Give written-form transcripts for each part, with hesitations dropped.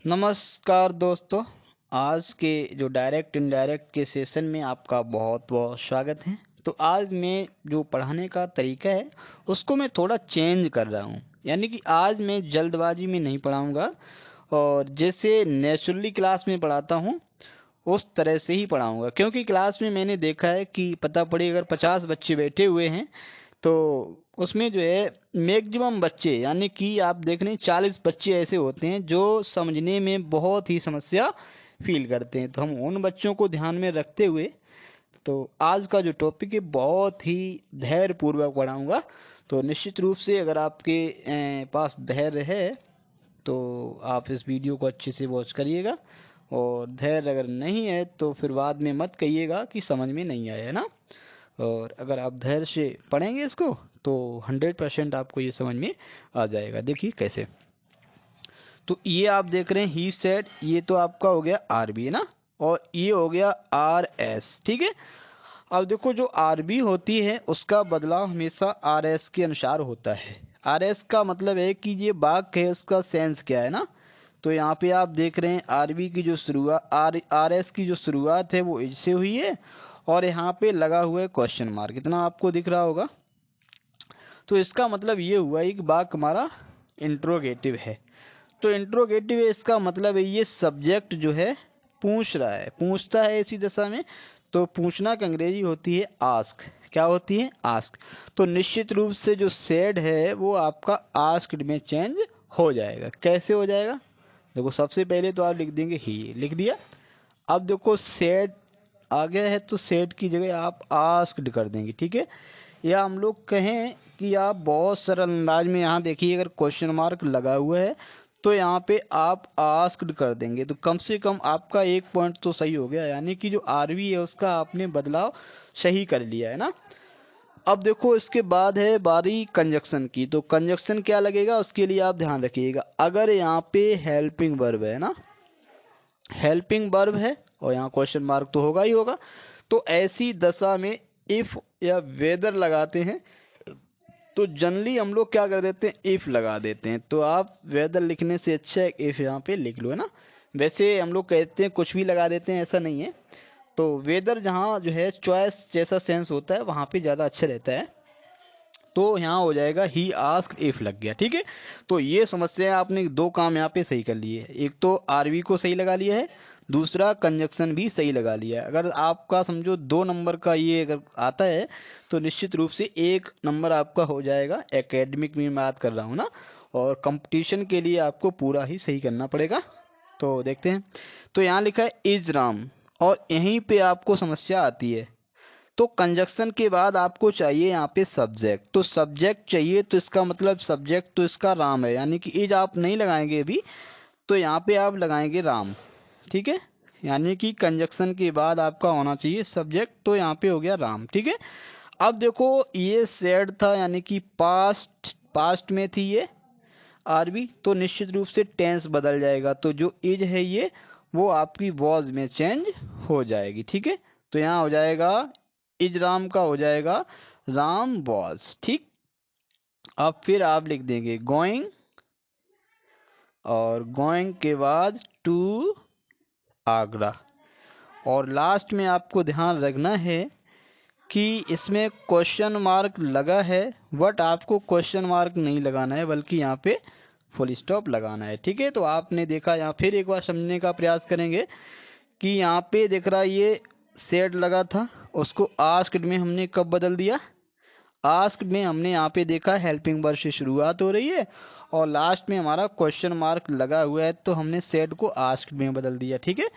नमस्कार दोस्तों। आज के जो डायरेक्ट इनडायरेक्ट के सेशन में आपका बहुत बहुत स्वागत है। तो आज मैं जो पढ़ाने का तरीका है उसको मैं थोड़ा चेंज कर रहा हूँ, यानी कि आज मैं जल्दबाजी में नहीं पढ़ाऊँगा और जैसे नेचुरली क्लास में पढ़ाता हूँ उस तरह से ही पढ़ाऊँगा। क्योंकि क्लास में मैंने देखा है कि पता पड़े अगर 50 बच्चे बैठे हुए हैं तो उसमें जो है मैक्सिमम बच्चे, यानी कि आप देख रहे हैं 40 बच्चे ऐसे होते हैं जो समझने में बहुत ही समस्या फील करते हैं। तो हम उन बच्चों को ध्यान में रखते हुए तो आज का जो टॉपिक है बहुत ही धैर्य पूर्वक पढ़ाऊंगा। तो निश्चित रूप से अगर आपके पास धैर्य है तो आप इस वीडियो को अच्छे से वॉच करिएगा, और धैर्य अगर नहीं है तो फिर बाद में मत कहिएगा कि समझ में नहीं आया, है ना। और अगर आप धैर्य से पढ़ेंगे इसको तो 100% आपको ये समझ में आ जाएगा। देखिए कैसे। तो ये आप देख रहे हैं ही सेड, ये तो आपका हो गया आरबी, है ना, और ये हो गया आर एस। ठीक है। अब देखो जो आरबी होती है उसका बदलाव हमेशा आर एस के अनुसार होता है। आर एस का मतलब है कि ये वाक्य है उसका सेंस क्या है ना। तो यहाँ पे आप देख रहे हैं आरबी की जो शुरुआत आर एस की जो शुरुआत है वो इससे हुई है, और यहाँ पे लगा हुआ है क्वेश्चन मार्क, इतना आपको दिख रहा होगा। तो इसका मतलब ये हुआ है कि वाक्य हमारा इंट्रोगेटिव है। तो इंट्रोगेटिव है इसका मतलब है ये सब्जेक्ट जो है पूछ रहा है, पूछता है इसी दशा में। तो पूछना की अंग्रेजी होती है आस्क। क्या होती है? आस्क। तो निश्चित रूप से जो सेड है वो आपका आस्क्ड में चेंज हो जाएगा। कैसे हो जाएगा? देखो सबसे पहले तो आप लिख देंगे ही, लिख दिया। अब देखो सेड आ गया है तो सेड की जगह आप आस्क्ड कर देंगे। ठीक है। या हम लोग कहें कि आप बहुत सरल अंदाज में यहाँ देखिए अगर क्वेश्चन मार्क लगा हुआ है तो यहाँ पे आप आस्क्ड कर देंगे, तो कम से कम आपका एक पॉइंट तो सही हो गया, यानी कि जो आरवी है उसका आपने बदलाव सही कर लिया, है ना। अब देखो इसके बाद है बारी कंजक्शन की। तो कंजक्शन क्या लगेगा उसके लिए आप ध्यान रखिएगा। अगर यहाँ पे हेल्पिंग वर्ब है ना, हेल्पिंग वर्ब है और यहाँ क्वेश्चन मार्क तो होगा ही होगा, तो ऐसी दशा में इफ या वेदर लगाते हैं तो जनरली हम लोग क्या कर देते हैं, इफ लगा देते हैं। तो आप वेदर लिखने से अच्छा है इफ यहाँ पे लिख लो, है ना। वैसे हम लोग कहते हैं कुछ भी लगा देते हैं, ऐसा नहीं है। तो वेदर जहाँ जो है चॉइस जैसा सेंस होता है वहाँ पे ज़्यादा अच्छा रहता है। तो यहाँ हो जाएगा ही आस्क्ड इफ लग गया। ठीक है। तो ये समस्या आपने दो काम यहाँ पे सही कर लिए है, एक तो आरवी को सही लगा लिया है, दूसरा कंजक्शन भी सही लगा लिया है। अगर आपका समझो 2 नंबर का ये अगर आता है तो निश्चित रूप से 1 नंबर आपका हो जाएगा। एकेडमिक में बात कर रहा हूँ ना, और कंपटीशन के लिए आपको पूरा ही सही करना पड़ेगा। तो देखते हैं। तो यहाँ लिखा है इज राम, और यहीं पे आपको समस्या आती है। तो कंजक्शन के बाद आपको चाहिए यहाँ पे सब्जेक्ट। तो सब्जेक्ट चाहिए तो इसका मतलब सब्जेक्ट तो इसका राम है, यानी कि इज आप नहीं लगाएंगे अभी, तो यहाँ पे आप लगाएंगे राम। ठीक है। यानी कि कंजक्शन के बाद आपका होना चाहिए सब्जेक्ट, तो यहाँ पे हो गया राम। ठीक है। अब देखो ये सेड था, यानी कि पास्ट, पास्ट में थी ये आरबी, तो निश्चित रूप से टेंस बदल जाएगा। तो जो इज है ये वो आपकी वॉज में चेंज हो जाएगी। ठीक है। तो यहाँ हो जाएगा इज राम का हो जाएगा राम वॉज। ठीक। अब फिर आप लिख देंगे गोइंग, और गोइंग के बाद टू आगरा। और लास्ट में आपको ध्यान रखना है कि इसमें क्वेश्चन मार्क लगा है, बट आपको क्वेश्चन मार्क नहीं लगाना है बल्कि यहाँ पे फुल स्टॉप लगाना है। ठीक है। तो आपने देखा, यहाँ फिर एक बार समझने का प्रयास करेंगे कि यहाँ पे दिख रहा है ये सेड लगा था, उसको आस्क्ड में हमने कब बदल दिया? आस्क में हमने यहाँ पे देखा हेल्पिंग वर्ब से शुरुआत हो रही है और लास्ट में हमारा क्वेश्चन मार्क लगा हुआ है, तो हमने सेड को आस्क में बदल दिया। ठीक है।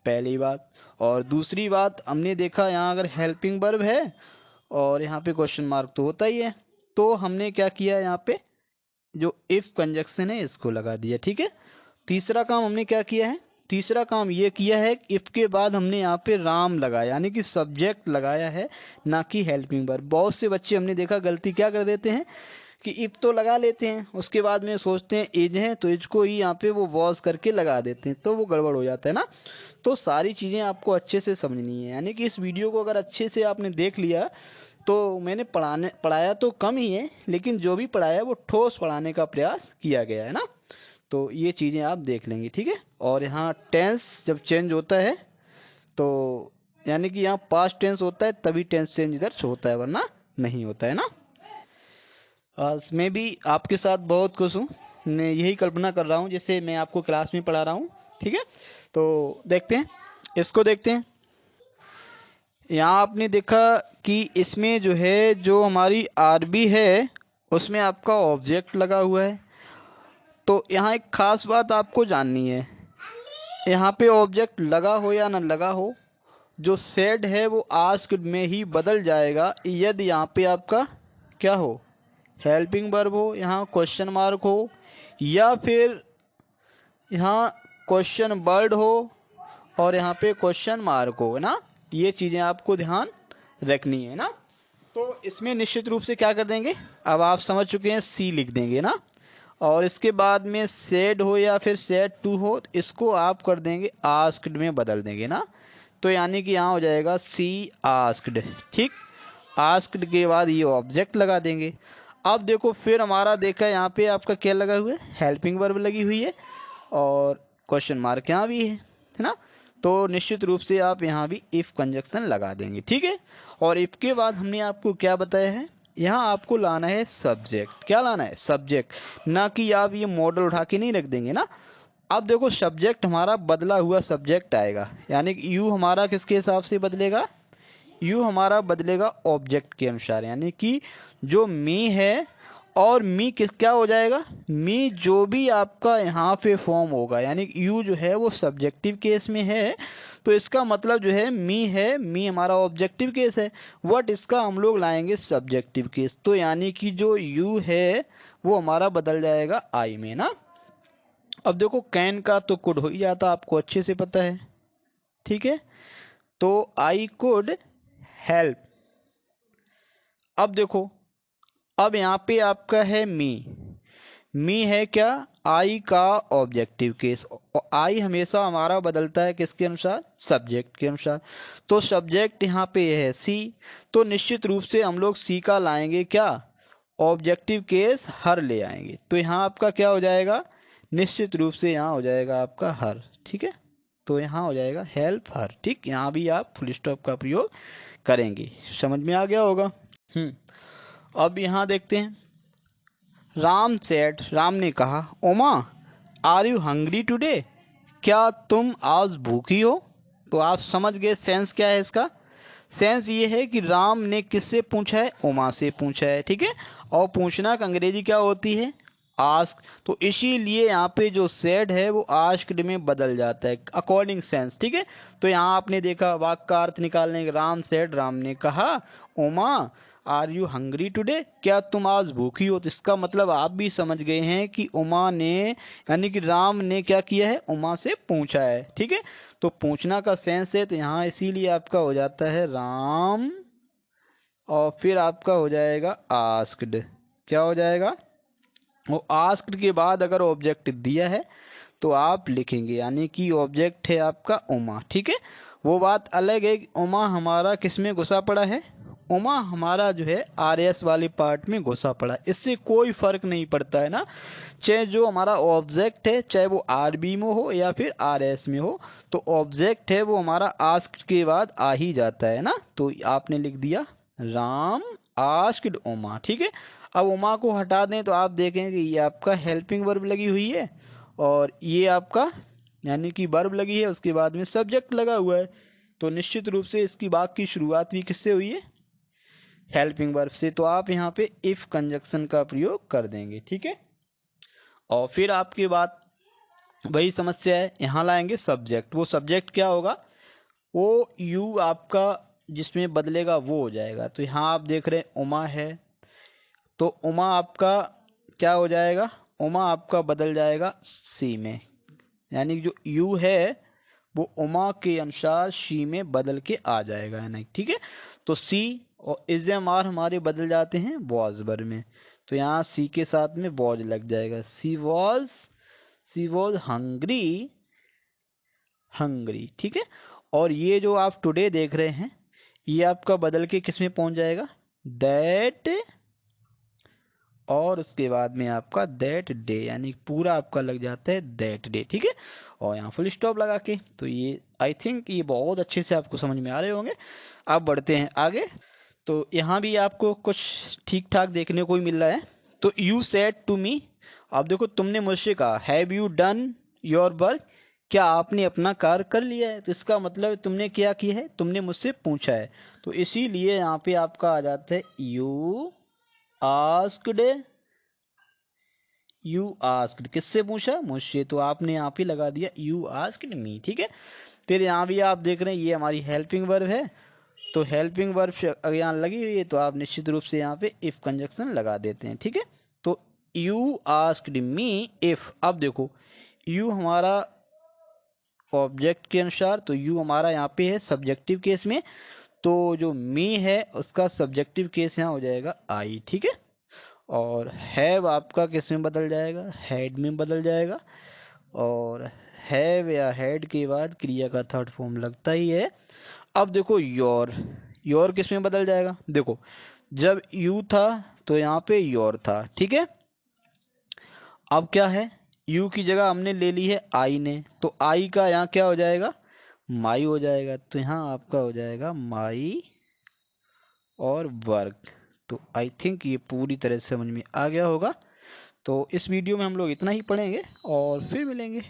पहली बात। और दूसरी बात हमने देखा यहाँ अगर हेल्पिंग वर्ब है और यहाँ पे क्वेश्चन मार्क तो होता ही है, तो हमने क्या किया यहाँ पे जो इफ कंजक्शन है इसको लगा दिया। ठीक है। तीसरा काम हमने क्या किया है? तीसरा काम ये किया है इफ के बाद हमने यहाँ पे राम लगाया, यानी कि सब्जेक्ट लगाया है, ना कि हेल्पिंग वर्ब। बहुत से बच्चे हमने देखा गलती क्या कर देते हैं कि इफ तो लगा लेते हैं, उसके बाद में सोचते हैं एज है तो एज को ही यहाँ पे वो वॉज करके लगा देते हैं, तो वो गड़बड़ हो जाता है ना। तो सारी चीज़ें आपको अच्छे से समझनी है, यानी कि इस वीडियो को अगर अच्छे से आपने देख लिया तो मैंने पढ़ाया तो कम ही है, लेकिन जो भी पढ़ाया वो ठोस पढ़ाने का प्रयास किया गया है ना। तो ये चीज़ें आप देख लेंगे, ठीक है। और यहाँ टेंस जब चेंज होता है तो यानी कि यहाँ पास्ट टेंस होता है तभी टेंस चेंज इधर होता है, वरना नहीं होता है ना। आज मैं भी आपके साथ बहुत खुश हूँ, मैं यही कल्पना कर रहा हूँ जैसे मैं आपको क्लास में पढ़ा रहा हूँ, ठीक है। तो देखते हैं, इसको देखते हैं। यहाँ आपने देखा कि इसमें जो है, जो हमारी आरबी है उसमें आपका ऑब्जेक्ट लगा हुआ है। तो यहाँ एक खास बात आपको जाननी है, यहाँ पे ऑब्जेक्ट लगा हो या ना लगा हो, जो सेड है वो आस्क्ड में ही बदल जाएगा यदि यहाँ पे आपका क्या हो, हेल्पिंग वर्ब हो, यहाँ क्वेश्चन मार्क हो, या फिर यहाँ क्वेश्चन वर्ड हो और यहाँ पे क्वेश्चन मार्क हो, है ना। ये चीज़ें आपको ध्यान रखनी है ना। तो इसमें निश्चित रूप से क्या कर देंगे, अब आप समझ चुके हैं, सी लिख देंगे ना। और इसके बाद में सेड हो या फिर सेड टू हो, इसको आप कर देंगे आस्क्ड में बदल देंगे ना। तो यानी कि यहाँ हो जाएगा सी आस्क्ड, ठीक। आस्क्ड के बाद ये ऑब्जेक्ट लगा देंगे। अब देखो फिर हमारा देखा यहाँ पे आपका क्या लगा हुआ है, हेल्पिंग वर्ब लगी हुई है और क्वेश्चन मार्क यहाँ भी है ना। तो निश्चित रूप से आप यहाँ भी इफ कंजक्शन लगा देंगे, ठीक है। और इफ के बाद हमने आपको क्या बताया है, यहाँ आपको लाना है सब्जेक्ट। क्या लाना है, सब्जेक्ट, ना कि आप ये मॉडल उठा के नहीं रख देंगे ना। अब देखो सब्जेक्ट हमारा बदला हुआ सब्जेक्ट आएगा, यानी कि यू हमारा किसके हिसाब से बदलेगा, यू हमारा बदलेगा ऑब्जेक्ट के अनुसार, यानी कि जो मी है और मी किस क्या हो जाएगा, मी जो भी आपका यहाँ पे फॉर्म होगा, यानी यू जो है वो सब्जेक्टिव केस में है, तो इसका मतलब जो है मी है, मी हमारा ऑब्जेक्टिव केस है, वट इसका हम लोग लाएंगे सब्जेक्टिव केस। तो यानी कि जो यू है वो हमारा बदल जाएगा आई में ना। अब देखो कैन का तो कुड हो ही जाता, आपको अच्छे से पता है, ठीक है। तो आई कुड हेल्प। अब देखो, अब यहाँ पे आपका है मी, मी है क्या, आई का ऑब्जेक्टिव केस, और आई हमेशा हमारा बदलता है किसके अनुसार, सब्जेक्ट के अनुसार। तो सब्जेक्ट यहाँ पे है सी, तो निश्चित रूप से हम लोग सी का लाएंगे क्या, ऑब्जेक्टिव केस हर ले आएंगे। तो यहाँ आपका क्या हो जाएगा, निश्चित रूप से यहाँ हो जाएगा आपका हर, ठीक है। तो यहाँ हो जाएगा हेल्प हर, ठीक। यहाँ भी आप फुल स्टॉप का प्रयोग करेंगे, समझ में आ गया होगा। अब यहाँ देखते हैं, राम सेड, राम ने कहा, ओमा आर यू हंग्री टुडे, क्या तुम आज भूखी हो। तो आप समझ गए सेंस क्या है इसका, सेंस ये है कि राम ने किससे पूछा है, उमा से पूछा है, ठीक है। और पूछना का अंग्रेजी क्या होती है, आस्क। तो इसीलिए यहाँ पे जो सेड है वो आस्क्ड में बदल जाता है अकॉर्डिंग सेंस, ठीक है। तो यहाँ आपने देखा वाक्य का अर्थ निकालने, राम सेड, राम ने कहा, Uma are you hungry today, क्या तुम आज भूखी हो। तो इसका मतलब आप भी समझ गए हैं कि उमा ने, यानी कि राम ने क्या किया है, उमा से पूछा है, ठीक है। तो पूछना का सेंस है, तो यहाँ इसीलिए आपका हो जाता है राम, और फिर आपका हो जाएगा आस्क्ड। क्या हो जाएगा, वो आस्क्ड के बाद अगर ऑब्जेक्ट दिया है तो आप लिखेंगे, यानी कि ऑब्जेक्ट है आपका उमा, ठीक है। वो बात अलग है, उमा हमारा किस में घुसा पड़ा है, उमा हमारा जो है आर एस वाले पार्ट में घुसा पड़ा, इससे कोई फर्क नहीं पड़ता है ना। चाहे जो हमारा ऑब्जेक्ट है, चाहे वो आर बी में हो या फिर आर एस में हो, तो ऑब्जेक्ट है वो हमारा आस्क्ड के बाद आ ही जाता है ना। तो आपने लिख दिया राम आस्क्ड उमा, ठीक है। अब उमा को हटा दें तो आप देखेंगे ये आपका हेल्पिंग वर्ब लगी हुई है और ये आपका यानी कि वर्ब लगी है, उसके बाद में सब्जेक्ट लगा हुआ है। तो निश्चित रूप से इसकी वाक्य की शुरुआत भी किससे हुई है, हेल्पिंग वर्ब से। तो आप यहाँ पे इफ कंजक्शन का प्रयोग कर देंगे, ठीक है। और फिर आपके बाद वही समस्या है, यहाँ लाएंगे सब्जेक्ट। वो सब्जेक्ट क्या होगा, वो यू आपका जिसमें बदलेगा वो हो जाएगा। तो यहाँ आप देख रहे हैं उमा है, तो उमा आपका क्या हो जाएगा, उमा आपका बदल जाएगा सी में, यानी जो यू है वो उमा के अनुसार सी में बदल के आ जाएगा, है ना, ठीक है। तो सी और इज एम आर हमारे बदल जाते हैं वॉज वर्ब में, तो यहाँ सी के साथ में वॉज लग जाएगा, सी वॉज हंग्री, हंग्री, ठीक है। और ये जो आप टुडे देख रहे हैं ये आपका बदल के किस में पहुंच जाएगा, दैट और उसके बाद में आपका दैट डे, यानी पूरा आपका लग जाता है दैट डे, ठीक है। और यहाँ फुल स्टॉप लगा के, तो ये आई थिंक ये बहुत अच्छे से आपको समझ में आ रहे होंगे। अब बढ़ते हैं आगे। तो यहाँ भी आपको कुछ ठीक ठाक देखने को ही मिल रहा है। तो यू सेड टू मी, अब देखो तुमने मुझसे कहा have you done your work, क्या आपने अपना कार्य कर लिया है। तो इसका मतलब तुमने क्या किया है, तुमने मुझसे पूछा है। तो इसीलिए यहाँ पे आपका आ जाता है यू आस्क्ड, यू आस्क्ड किससे पूछा, मुझसे, तो आपने यहाँ पे लगा दिया यू आस्क्ड मी, ठीक है। फिर यहाँ भी आप देख रहे हैं ये हमारी हेल्पिंग वर्ब है। तो हेल्पिंग वर्ब अगर यहाँ लगी हुई है तो आप निश्चित रूप से यहाँ पे इफ कंजक्शन लगा देते हैं, ठीक है। तो यू आस्क्ड मी इफ, अब देखो यू हमारा ऑब्जेक्ट के अनुसार, तो यू हमारा यहाँ पे है सब्जेक्टिव केस में, तो जो मी है उसका सब्जेक्टिव केस यहाँ हो जाएगा आई, ठीक है। और हैव आपका किस में बदल जाएगा, हैड में बदल जाएगा। और हैव या हैड के बाद क्रिया का थर्ड फॉर्म लगता ही है। अब देखो योर, योर किस में बदल जाएगा, देखो जब यू था तो यहाँ पे योर था, ठीक है। अब क्या है, यू की जगह हमने ले ली है आई ने, तो आई का यहाँ क्या हो जाएगा, माई हो जाएगा। तो यहाँ आपका हो जाएगा माई और वर्क। तो आई थिंक ये पूरी तरह से समझ में आ गया होगा। तो इस वीडियो में हम लोग इतना ही पढ़ेंगे और फिर मिलेंगे।